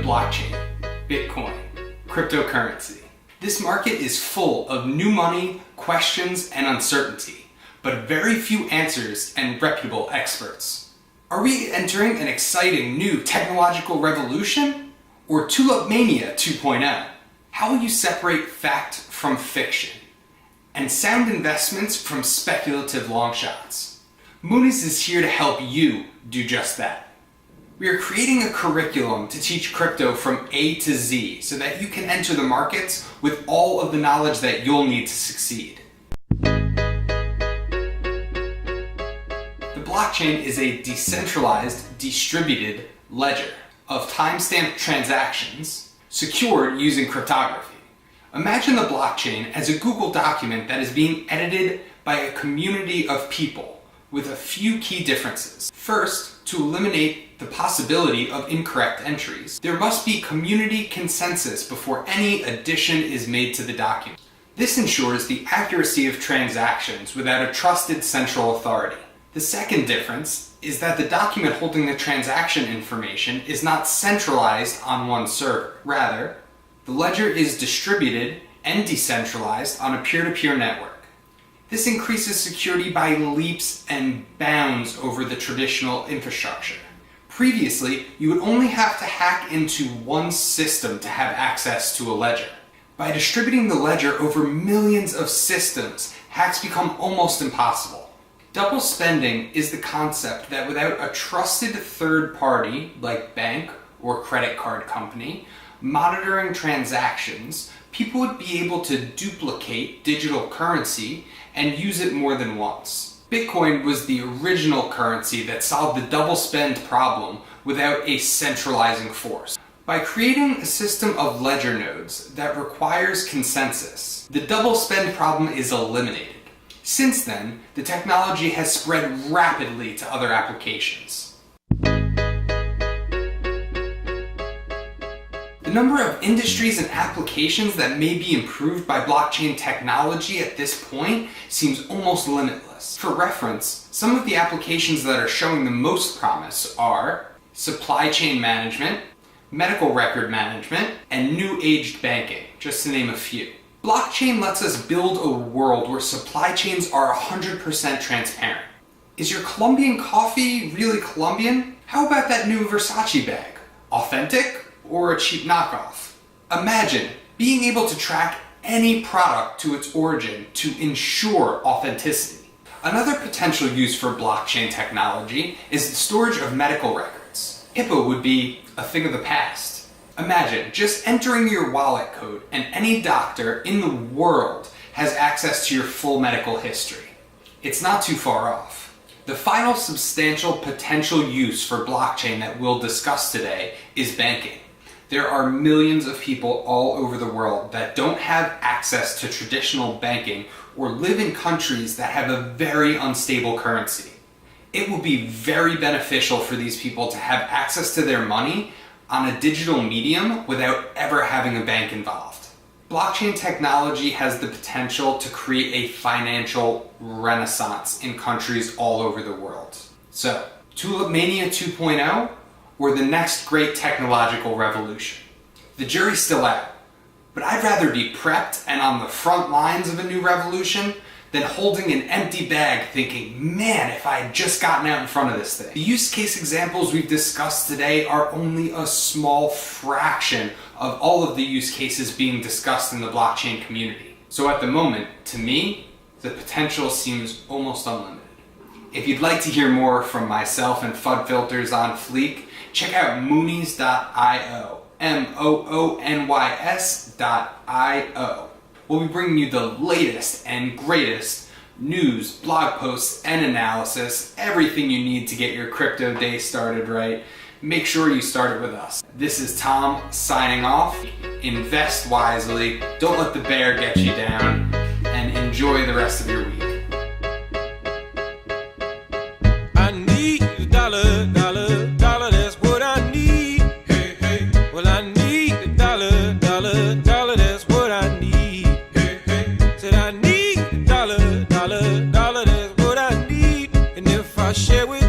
blockchain, Bitcoin, cryptocurrency. This market is full of new money, questions, and uncertainty, but very few answers and reputable experts. Are we entering an exciting new technological revolution? Or Tulip Mania 2.0? How will you separate fact from fiction? And sound investments from speculative long shots? Moony's is here to help you do just that. We are creating a curriculum to teach crypto from A to Z so that you can enter the markets with all of the knowledge that you'll need to succeed. The blockchain is a decentralized, distributed ledger of timestamped transactions secured using cryptography. Imagine the blockchain as a Google document that is being edited by a community of people with a few key differences. First, to eliminate the possibility of incorrect entries, there must be community consensus before any addition is made to the document. This ensures the accuracy of transactions without a trusted central authority. The second difference is that the document holding the transaction information is not centralized on one server. Rather, the ledger is distributed and decentralized on a peer-to-peer network. This increases security by leaps and bounds over the traditional infrastructure. Previously, you would only have to hack into one system to have access to a ledger. By distributing the ledger over millions of systems, hacks become almost impossible. Double spending is the concept that without a trusted third party, like bank or credit card company, monitoring transactions, people would be able to duplicate digital currency and use it more than once. Bitcoin was the original currency that solved the double spend problem without a centralizing force. By creating a system of ledger nodes that requires consensus, the double spend problem is eliminated. Since then, the technology has spread rapidly to other applications. The number of industries and applications that may be improved by blockchain technology at this point seems almost limitless. For reference, some of the applications that are showing the most promise are supply chain management, medical record management, and new aged banking, just to name a few. Blockchain lets us build a world where supply chains are 100% transparent. Is your Colombian coffee really Colombian? How about that new Versace bag? Authentic or a cheap knockoff? Imagine being able to track any product to its origin to ensure authenticity. Another potential use for blockchain technology is the storage of medical records. HIPAA would be a thing of the past. Imagine just entering your wallet code and any doctor in the world has access to your full medical history. It's not too far off. The final substantial potential use for blockchain that we'll discuss today is banking. There are millions of people all over the world that don't have access to traditional banking or live in countries that have a very unstable currency. It will be very beneficial for these people to have access to their money on a digital medium without ever having a bank involved. Blockchain technology has the potential to create a financial renaissance in countries all over the world. So, Tulip Mania 2.0 or the next great technological revolution? The jury's still out, but I'd rather be prepped and on the front lines of a new revolution than holding an empty bag thinking, man, if I had just gotten out in front of this thing. The use case examples we've discussed today are only a small fraction of all of the use cases being discussed in the blockchain community. So at the moment, to me, the potential seems almost unlimited. If you'd like to hear more from myself and FUD Filters on Fleek, check out moonys.io, moonys.io. We'll be bringing you the latest and greatest news, blog posts, and analysis, everything you need to get your crypto day started right. Make sure you start it with us. This is Tom signing off. Invest wisely, don't let the bear get you down, and enjoy the rest of your week. I need a dollar, dollar, dollar, that's what I need. Hey, hey. Well, I need a dollar, dollar, dollar, that's what I need. Said I need a dollar, dollar, dollar, that's what I need. And if I share with